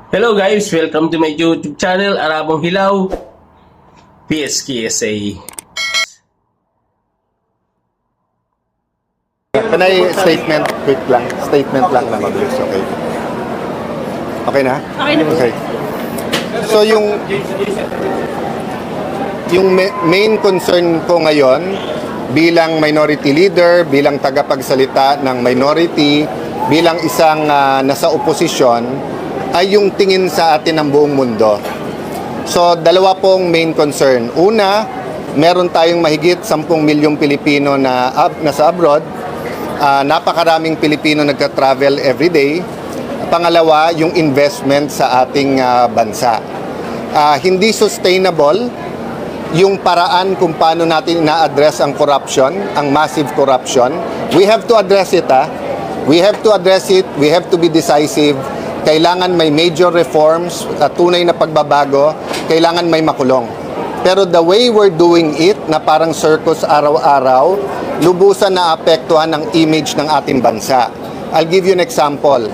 Hello guys, welcome to my YouTube channel, Arabong Hilaw, PSKSA. Can I statement quick lang? Statement lang na mabilis, okay? Okay na? Okay na po. Okay. So yung main concern ko ngayon bilang minority leader, bilang tagapagsalita ng minority, bilang isang nasa oposisyon, ay yung tingin sa atin ng buong mundo. So, dalawa pong main concern. Una, meron tayong mahigit 10 milyong Pilipino na nasa abroad. Napakaraming Pilipino nagka-travel everyday. Pangalawa, yung investment sa ating bansa. Hindi sustainable yung paraan kung paano natin na-address ang corruption, ang massive corruption. We have to address it, We have to address it. We have to be decisive. Kailangan may major reforms, tunay na pagbabago, kailangan may makulong. Pero the way we're doing it, na parang circus araw-araw, lubusan na apektuhan ang image ng ating bansa. I'll give you an example.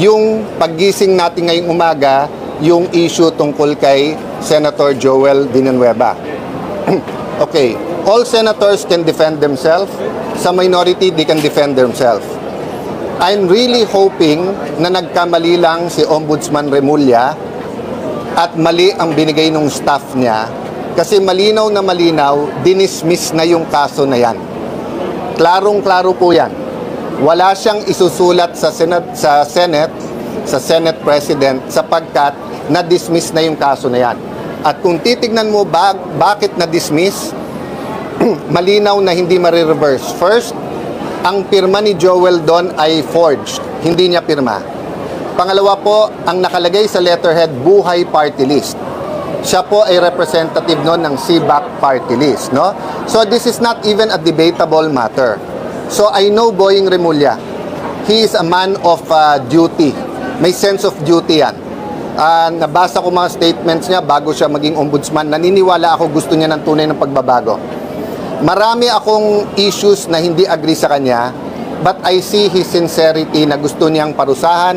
Yung paggising natin ngayong umaga, yung issue tungkol kay Senator Joel Villanueva. Okay, all senators can defend themselves. Sa minority, they can defend themselves. I'm really hoping na nagkamali lang si Ombudsman Remulla at mali ang binigay ng staff niya kasi malinaw na malinaw, dinismiss na yung kaso na yan. Klarong-klaro po yan. Wala siyang isusulat sa Senate President sapagkat na-dismiss na yung kaso na yan. At kung titignan mo bakit na-dismiss, malinaw na hindi marireverse. First, ang pirma ni Joel doon ay forged. Hindi niya pirma. Pangalawa po, ang nakalagay sa letterhead, Buhay Party List. Siya po ay representative noon ng CBAC Party List. No? So this is not even a debatable matter. So I know Boying Remulla. He is a man of duty. May sense of duty yan. Nabasa ko mga statements niya bago siya maging ombudsman. Naniniwala ako gusto niya ng tunay ng pagbabago. Marami akong issues na hindi agree sa kanya, but I see his sincerity na gusto niyang parusahan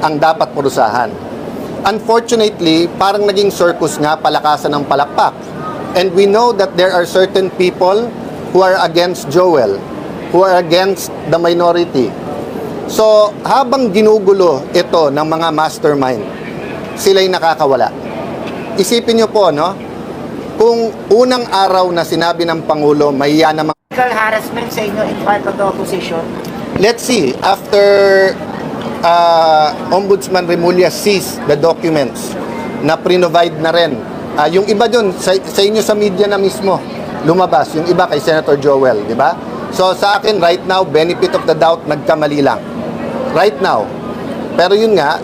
ang dapat parusahan. Unfortunately, parang naging circus nga, palakasan ng palakpak. And we know that there are certain people who are against Joel, who are against the minority. So, habang ginugulo ito ng mga mastermind, sila'y nakakawala. Isipin niyo po, no? Kung unang araw na sinabi ng Pangulo, may yan namang Harassment sa inyo in front of the opposition. let's see, after Ombudsman Remulla sees the documents na pre-provide na rin. Yung iba dun, sa inyo sa media na mismo, lumabas. Yung iba kay Senator Joel, di ba? So sa akin, right now, benefit of the doubt, nagkamali lang. Right now. Pero yun nga,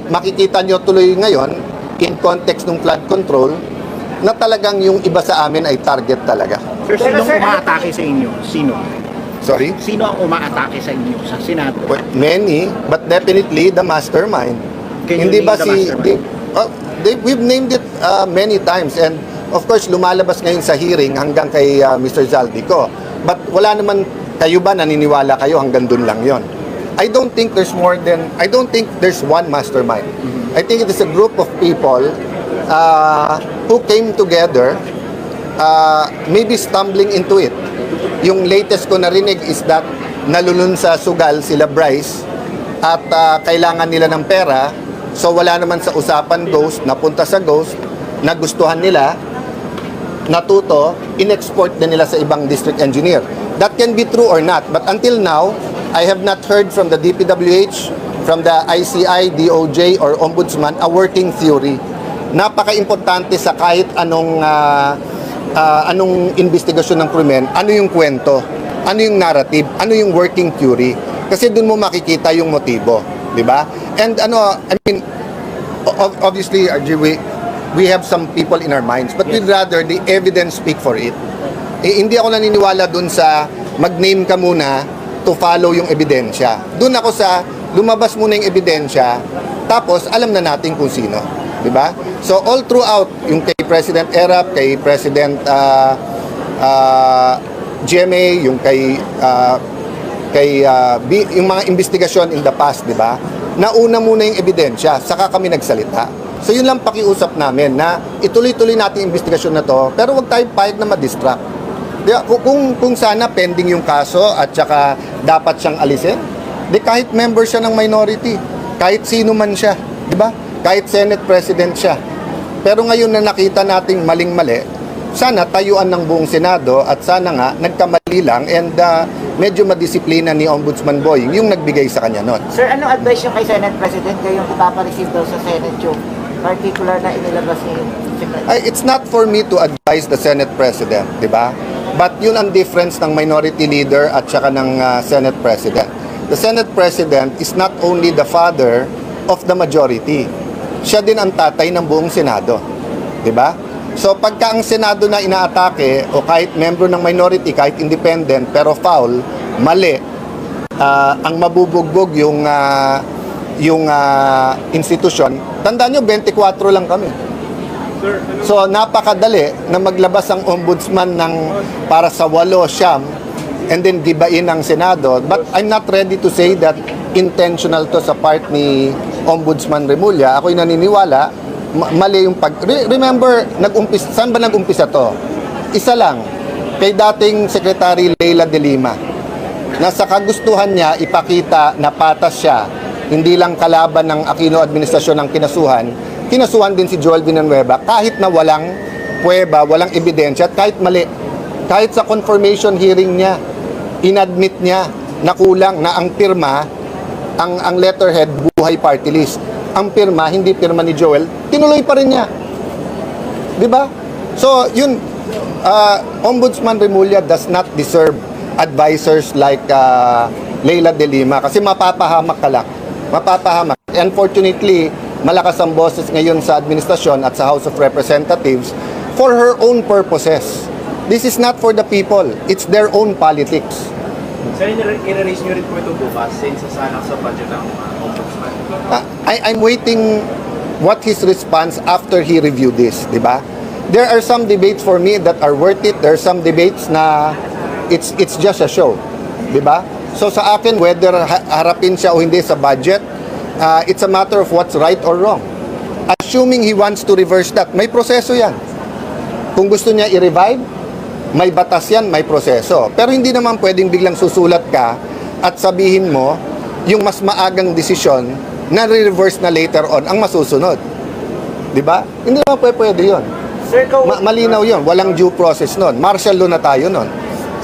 makikita nyo tuloy ngayon, in context ng flood control, na talagang yung iba sa amin ay target talaga. Sir, sinong umaatake sa inyo? Sino? Sorry? Sino ang umaatake sa inyo sa Senado? Well, many, but definitely the mastermind. Can you Hindi name ba the si mastermind? we've named it many times, and of course lumalabas ngayon sa hearing hanggang kay Mr. Zaldico. But wala naman, kayo ba naniniwala kayo hanggang dun lang yon? I don't think there's one mastermind. I think it is a group of people who came together, maybe stumbling into it. Yung latest ko narinig is that nalulun sa sugal sila Bryce at kailangan nila ng pera, so wala naman sa usapan Ghost, napunta sa Ghost, nagustuhan nila, natuto, in-export din nila sa ibang district engineer. That can be true or not, but until now, I have not heard from the DPWH, from the ICI, DOJ, or Ombudsman a working theory. Napaka-importante sa kahit anong investigasyon ng krimen, ano yung kwento, ano yung narrative, ano yung working theory. Kasi dun mo makikita yung motibo, di ba? And obviously, RJ, we have some people in our minds, but we'd rather the evidence speak for it. Hindi ako naniniwala dun sa mag-name ka muna to follow yung ebidensya. Dun ako sa lumabas muna yung ebidensya, tapos alam na natin kung sino. Diba? So all throughout, yung kay President Erap, kay President GMA, yung yung mga investigasyon in the past, diba? nauna muna yung ebidensya, saka kami nagsalita. So yun lang pakiusap namin na ituloy-tuloy natin yung investigasyon na to, pero huwag tayong payag na ma-distract. Kung sana pending yung kaso at saka dapat siyang alisin, di kahit member siya ng minority, kahit sino man siya, di ba? Kahit Senate President siya. Pero ngayon na nakita nating maling-mali, sana tayuan ng buong Senado at sana nga nagkamali lang and medyo madisiplina ni Ombudsman Boying yung nagbigay sa kanya nun. Sir, anong advice yung kay Senate President kayong ipapareceive daw sa Senate yung particular na inilabas ni Secretary? It's not for me to advise the Senate President, di ba? But yun ang difference ng minority leader at saka ng Senate President. The Senate President is not only the father of the majority. Siya din ang tatay ng buong Senado. Di ba? So pagka ang Senado na inaatake o kahit membro ng minority, kahit independent, pero foul, mali, ang mabubugbog yung institusyon, tandaan nyo, 24 lang kami. So napakadali na maglabas ang ombudsman ng para sa 8, 9, and then gibain ang Senado. But I'm not ready to say that intentional to sa part ni Ombudsman Remulla. Ako'y naniniwala, mali yung remember, saan ba nag-umpisa to? Isa lang, kay dating Secretary Leila de Lima. Nasa kagustuhan niya ipakita na patas siya, hindi lang kalaban ng Aquino administrasyon ang kinasuhan din si Joel Villanueva kahit na walang pruweba, walang ebidensya, at kahit mali. Kahit sa confirmation hearing niya, inadmit niya na kulang na ang pirma, ang letterhead, buhay party list. Ang pirma, hindi pirma ni Joel, tinuloy pa rin niya. Di ba? So, yun, Ombudsman Remulla does not deserve advisors like Leila de Lima kasi mapapahamak ka lang. Mapapahamak. Unfortunately, malakas ang boses ngayon sa administrasyon at sa House of Representatives for her own purposes. This is not for the people. It's their own politics. Sir, i-release nyo rin po ito bukas since sasalang sa budget ng Ombudsman. I'm waiting what his response after he reviewed this, di ba? There are some debates for me that are worth it. There are some debates na it's just a show, di ba? So sa akin, whether harapin siya o hindi sa budget, it's a matter of what's right or wrong. Assuming he wants to reverse that, may proseso yan. Kung gusto niya i-revive, may batas yan, may proseso. Pero hindi naman pwedeng biglang susulat ka at sabihin mo yung mas maagang desisyon na re-reverse na later on ang masusunod. Di ba? Hindi naman pwede yun. Sir, Malinaw yun. Walang due process nun. Martial law na tayo nun.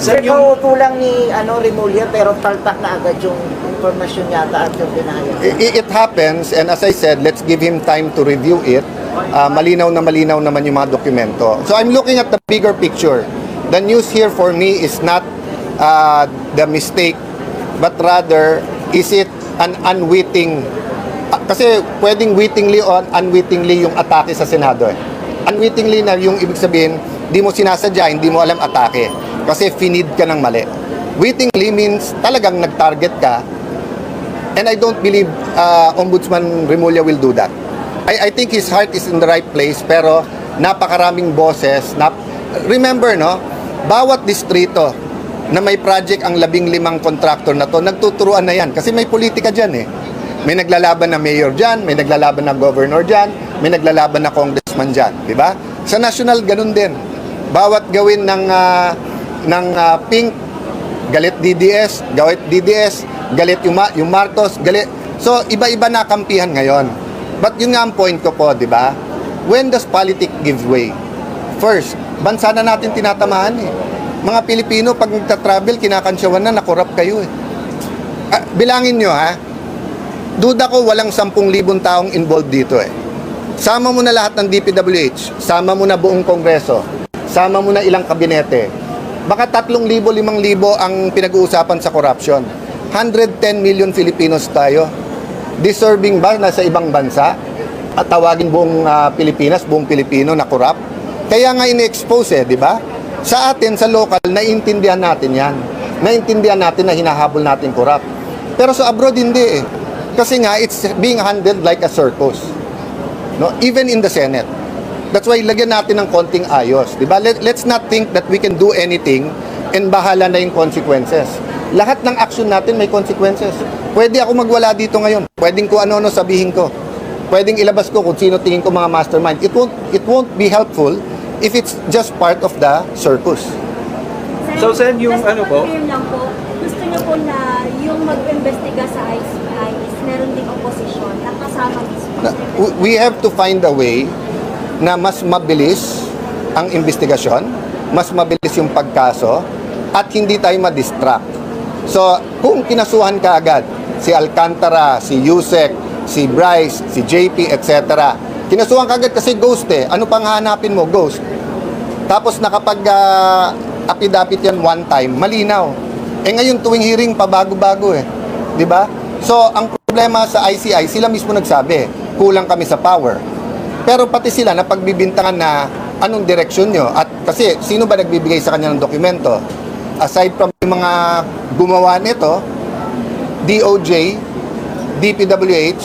Sir, kautulang ni Remulla pero taltak na agad yung informasyon yata at yung pinahayag. It happens, and as I said, let's give him time to review it. Malinaw naman yung mga dokumento. So I'm looking at the bigger picture. The news here for me is not the mistake, but rather, is it an unwitting, kasi pwedeng wittingly or unwittingly yung atake sa Senado. Unwittingly na yung ibig sabihin, di mo sinasadya, hindi mo alam atake. Kasi finid ka ng mali. Wittingly means talagang nag-target ka, and I don't believe Ombudsman Remulla will do that. I think his heart is in the right place, pero napakaraming boses. Remember, no? Bawat distrito na may project ang 15 contractor na to, nagtuturuan na yan. Kasi may politika dyan eh. May naglalaban na mayor dyan, may naglalaban na governor dyan, may naglalaban na congressman dyan. Diba? Sa national, ganun din. Bawat gawin ng pink, galit DDS, galit yung Marcos, galit. So, iba-iba na kampihan ngayon. But yun nga ang point ko po, di ba? When does politics give way? First, bansa na natin tinatamahan eh. Mga Pilipino, pag nagta-travel, kinakansyawan na, nakorap kayo eh. Bilangin nyo ha, duda ko walang 10,000 taong involved dito eh. Sama mo na lahat ng DPWH, sama mo na buong Kongreso, sama mo na ilang kabinete. Baka 3,000, 5,000 ang pinag-uusapan sa corruption. 110 million Filipinos tayo. Deserving ba na sa ibang bansa at tawagin buong Pilipinas, buong Pilipino na corrupt? Kaya nga in-expose eh, di ba? Sa atin, sa local, naiintindihan natin yan. Naiintindihan natin na hinahabol natin corrupt. Pero sa abroad, hindi eh. Kasi nga, it's being handled like a circus. No? Even in the Senate. That's why, lagyan natin ng konting ayos. Di ba? Let's not think that we can do anything and bahala na yung consequences. Lahat ng action natin may consequences. Pwede ako magwala dito ngayon. Pwedeng kung ano-ano sabihin ko. Pwedeng ilabas ko kung sino tingin ko mga mastermind. It won't be helpful if it's just part of the circus. So, Sen, yung just ano po? confirm lang po, gusto niyo po na yung mag-investiga sa ICI is meron ding opposition na kasama mismo. We have to find a way na mas mabilis ang investigasyon, mas mabilis yung pagkaso, at hindi tayo ma-distract. So, kung kinasuhan ka agad, si Alcantara, si Yusek, si Bryce, si JP, etc. Kinasuhan ka agad kasi ghost eh. Ano pang hanapin mo? Ghost. Tapos nakapag apid-apid yan one time, malinaw. Eh ngayon tuwing hearing, pabago-bago eh. Di ba? So, ang problema sa ICI, sila mismo nagsabi, kulang kami sa power. Pero pati sila napagbibintangan na anong direksyon nyo. At kasi, sino ba nagbibigay sa kanya ng dokumento? Aside from yung mga gumawa nito, DOJ, DPWH,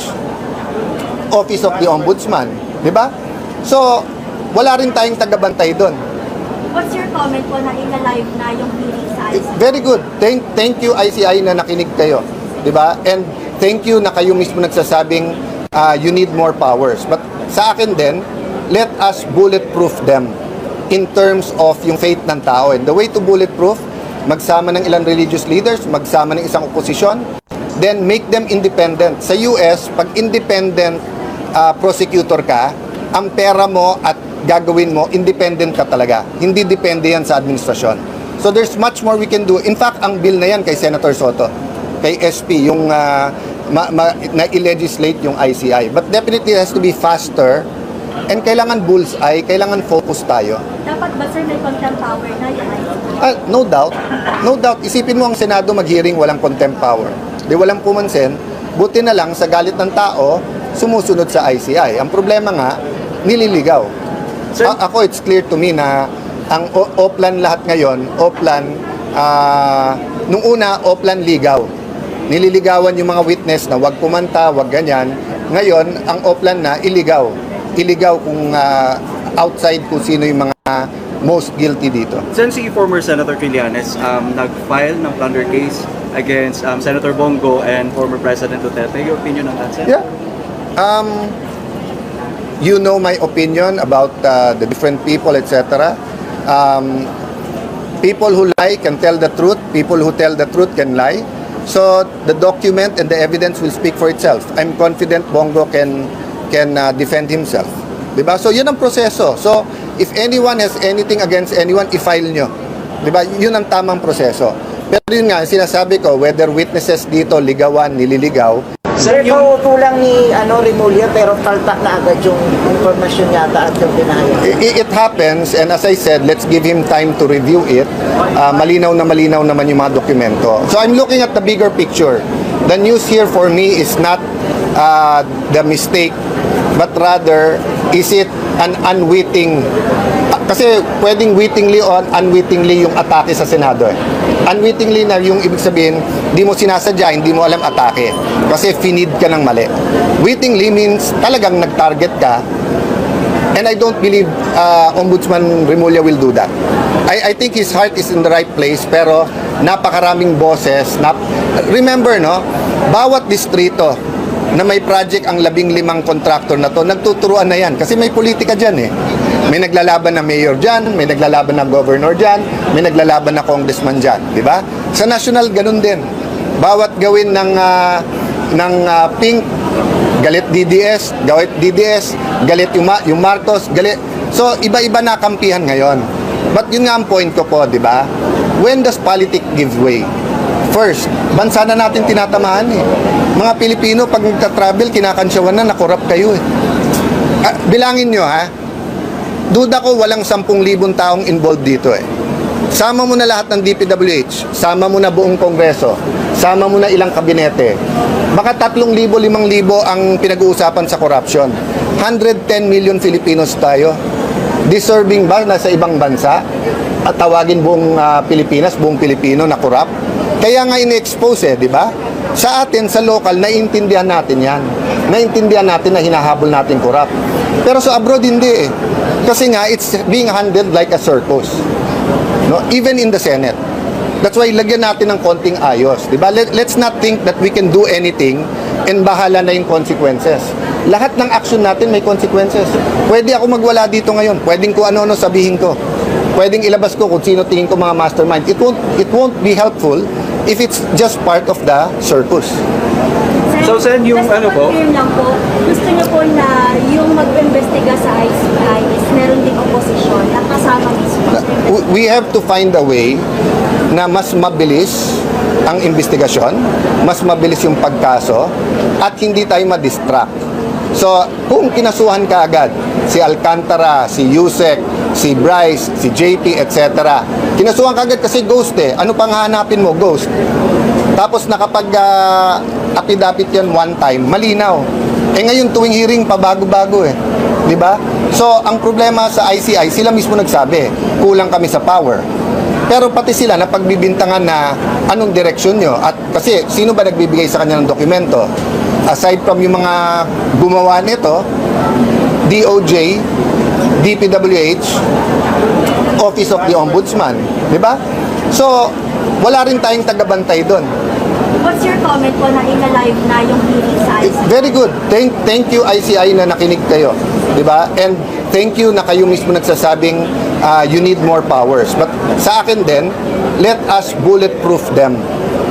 Office of the Ombudsman. Di ba? So, wala rin tayong tagabantay doon. What's your comment po na ina-live na yung hearing sa ICI? Very good. Thank you ICI na nakinig kayo. 'Di ba? And thank you na kayo mismo nagsasabing you need more powers. But sa akin din, let us bulletproof them in terms of yung faith ng tao. And the way to bulletproof, magsama ng ilang religious leaders, magsama ng isang oposisyon, then make them independent. Sa US, pag independent prosecutor ka, ang pera mo at gagawin mo, independent ka talaga. Hindi depende yan sa administrasyon. So there's much more we can do. In fact, ang bill na yan kay Senator Soto, kay SP, yung na-legislate yung ICI. But definitely it has to be faster and kailangan bullseye, kailangan focus tayo. Dapat ba sir may contempt power na yung ICI? No doubt. No doubt. Isipin mo ang Senado mag-hearing walang contempt power. Di walang pumansin. Buti na lang sa galit ng tao, sumusunod sa ICI. Ang problema nga, nililigaw. Sir? Ako, it's clear to me na ang Oplan lahat ngayon, Oplan, nung una, Oplan ligaw. Nililigawan yung mga witness na wag kumanta, wag ganyan. Ngayon, ang Oplan na, iligaw. Iligaw kung outside kung sino yung mga most guilty dito. Sen, si former Senator Trillanes nag-file ng plunder case against Senator Bongo and former President Duterte. Your opinion on that, Sen? Yeah. You know my opinion about the different people, etc. People who lie can tell the truth. People who tell the truth can lie. So the document and the evidence will speak for itself. I'm confident Bongo can defend himself. Diba? So yun ang proseso. So if anyone has anything against anyone, i-file nyo. Diba? Yun ang tamang proseso. Pero yun nga, sinasabi ko, whether witnesses dito ligawan, nililigaw, Sir, kaupo lang ni Remulla pero taltak na agad yung informasyon yata at yung pinahayag. It happens, and as I said, let's give him time to review it. Malinaw naman yung mga dokumento. So I'm looking at the bigger picture. The news here for me is not the mistake, but rather, is it an unwitting, kasi pwedeng wittingly or unwittingly yung atake sa Senado eh. Unwittingly na yung ibig sabihin, hindi mo sinasadya, hindi mo alam atake. Kasi finid ka ng mali. Wittingly means talagang nag-target ka. And I don't believe Ombudsman Remulla will do that. I think his heart is in the right place, pero napakaraming boses. Remember, no? Bawat distrito na may project ang 15 contractor na to, nagtuturuan na yan. Kasi may politika dyan eh. May naglalaban na mayor dyan, may naglalaban na governor dyan, may naglalaban na congressman dyan. Di ba? Sa national, ganun din. Bawat gawin ng pink, galit DDS, galit yung Marcos, galit. So, iba-iba na kampihan ngayon. But yun nga ang point ko po, di ba? When does politics give way? First, bansa na natin tinatamaan eh. Mga Pilipino, pag nagta-travel, kinakansyawan na, nakorap kayo eh. Bilangin nyo ha, duda ko walang 10,000 taong involved dito eh. Sama mo na lahat ng DPWH, sama mo na buong Kongreso, sama mo na ilang kabinete. Baka 3,000, 5,000 ang pinag-uusapan sa corruption. 110 million Filipinos tayo. Deserving ba na sa ibang bansa at tawagin buong Pilipinas, buong Pilipino na corrupt? Kaya nga in-expose eh, di ba? Sa atin, sa local, naiintindihan natin yan. Naiintindihan natin na hinahabol natin corrupt. Pero sa abroad, hindi eh. Kasi nga, it's being handled like a circus. No? Even in the Senate. That's why lagyan natin ng konting ayos, di ba? Let's not think that we can do anything and bahala na yung consequences. Lahat ng action natin may consequences. Pwede ako magwala dito ngayon. Pwedeng ko ano-ano sabihin ko. Pwedeng ilabas ko kung sino tingin ko mga mastermind. It won't be helpful if it's just part of the circus. So, Sen, yung just ano po? confirm lang po, gusto niyo po na yung mag-investiga sa ICI is meron ding opposition na kasama mismo. We have to find a way na mas mabilis ang investigasyon, mas mabilis yung pagkaso, at hindi tayo ma-distract. So, kung kinasuhan ka agad, si Alcantara, si Yusek, si Bryce, si JP, etc. Kinasuhan ka agad kasi ghost eh. Ano pang hahanapin mo? Ghost. Tapos nakapag apid-apid yan one time, malinaw. Eh ngayon tuwing hearing, pabago-bago eh. Di ba? So, ang problema sa ICI, sila mismo nagsabi, kulang kami sa power. Pero pati sila na pagbibintangan na anong direksyon nyo. At kasi, sino ba nagbibigay sa kanya ng dokumento? Aside from yung mga gumawa nito, DOJ, DPWH, Office of the Ombudsman. Di ba? So, wala rin tayong tagabantay doon. What's your comment po na ina-live na yung hearing sa ICI? Very good. Thank you ICI na nakinig kayo. 'Di ba? And thank you na kayo mismo nagsasabing you need more powers. But sa akin din, let us bulletproof them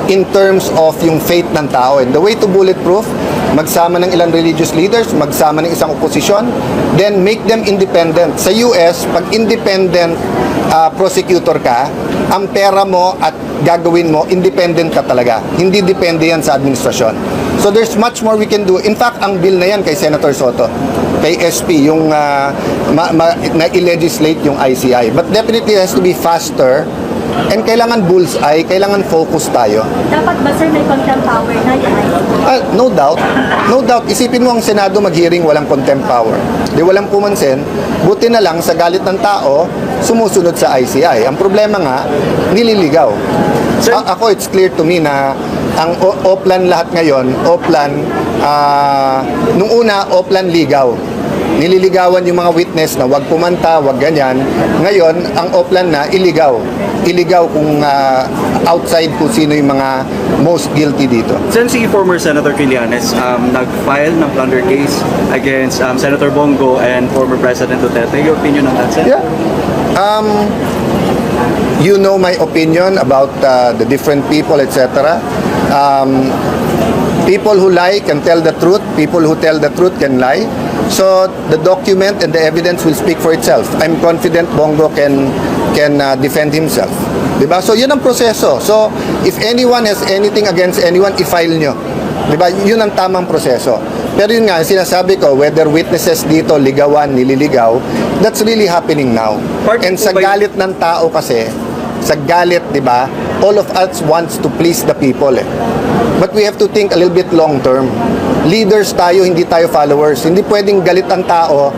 in terms of yung faith ng tao. And the way to bulletproof, magsama ng ilang religious leaders, magsama ng isang oposisyon, then make them independent. Sa US, pag independent prosecutor ka, ang pera mo at gagawin mo, independent ka talaga. Hindi depende yan sa administrasyon. So there's much more we can do. In fact, ang bill na yan kay Senator Soto, kay SP, yung na-legislate yung ICI. But definitely it has to be faster and kailangan bullseye, kailangan focus tayo. Dapat ba sir may contempt power na yung ICI? No doubt. No doubt. Isipin mo ang Senado mag-hearing walang contempt power. Di walang pumansin. Buti na lang sa galit ng tao, sumusunod sa ICI. Ang problema nga, nililigaw. Ako, it's clear to me na ang Oplan lahat ngayon, Oplan, nung una, Oplan ligaw. Nililigawan yung mga witness na wag pumanta, wag ganyan. Ngayon, ang Oplan na iligaw. Iligaw kung outside kung sino yung mga most guilty dito. Sen, si former Senator Trillanes nag-file ng plunder case against Senator Bongo and former President Duterte. Your opinion on that, Sen? Yeah. You know my opinion about the different people, etc. People who lie can tell the truth. People who tell the truth can lie. So the document and the evidence will speak for itself. I'm confident Bongo can defend himself. Diba? So yun ang proseso. So if anyone has anything against anyone, i-file nyo. Diba? Yun ang tamang proseso. Pero yun nga, sinasabi ko, whether witnesses dito ligawan, nililigaw, that's really happening now. And sa galit ng tao kasi, sa galit, di ba, all of us wants to please the people eh. But we have to think a little bit long term. Leaders tayo, hindi tayo followers. Hindi pwedeng galit ang tao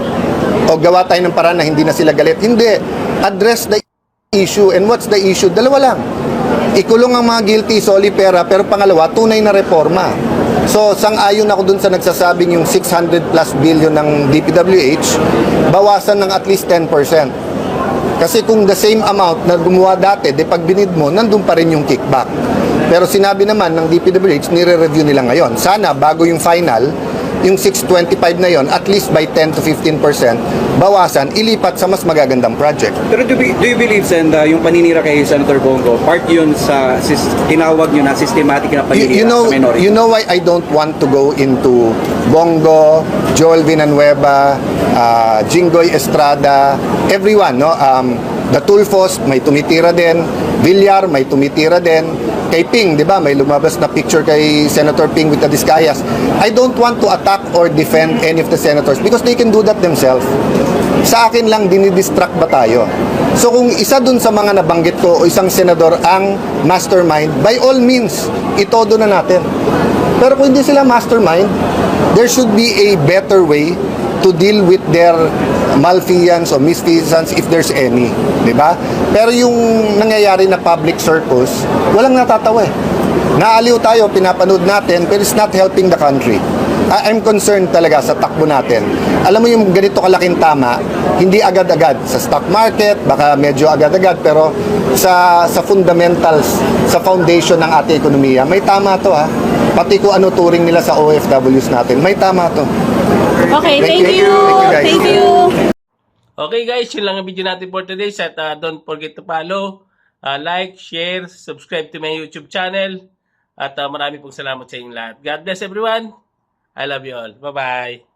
o gawa tayo ng paraan na hindi na sila galit. Hindi. Address the issue. And what's the issue? Dalawa lang. Ikulong ang mga guilty, soli pera, pero pangalawa, tunay na reforma. So, sang-ayon ako dun sa nagsasabing yung 600 plus billion ng DPWH, bawasan ng at least 10%. Kasi kung the same amount na gumawa dati, de pag binid mo, nandun pa rin yung kickback. Pero sinabi naman ng DPWH, nire-review nila ngayon. Sana, bago yung final, yung 625 na yon, at least by 10 to 15%, bawasan, ilipat sa mas magagandang project. Pero do you believe, Sen, yung paninira kay Senator Bongo, part yun sa tinawag nyo na systematic na paninira sa minority? You know why I don't want to go into Bongo, Joel Villanueva, Jinggoy Estrada, everyone, no? The Tulfos, may tumitira din. Villar, may tumitira din. Kay Ping, di ba? May lumabas na picture kay Senator Ping with the Discayas. I don't want to attack or defend any of the senators because they can do that themselves. Sa akin lang, dinidistract ba tayo? So kung isa dun sa mga nabanggit ko o isang senador ang mastermind, by all means, itodo na natin. Pero kung hindi sila mastermind, there should be a better way to deal with their malfeasance o misfeasance if there's any, di ba? Pero yung nangyayari na public circus, walang natatawa eh. Naaliw tayo, pinapanood natin, pero it's not helping the country. I'm concerned talaga sa takbo natin. alam mo yung ganito kalaking tama, hindi agad-agad. Sa stock market, baka medyo agad-agad, pero sa fundamentals, sa foundation ng ating ekonomiya, may tama to ha. Pati kung ano turing nila sa OFWs natin, may tama to. Okay, Thank thank you. you. Thank you, guys. Thank you. Okay guys, yun lang ang video natin for today. At don't forget to follow, like, share, subscribe to my YouTube channel. At marami pong salamat sa inyong lahat. God bless everyone. I love you all. Bye-bye.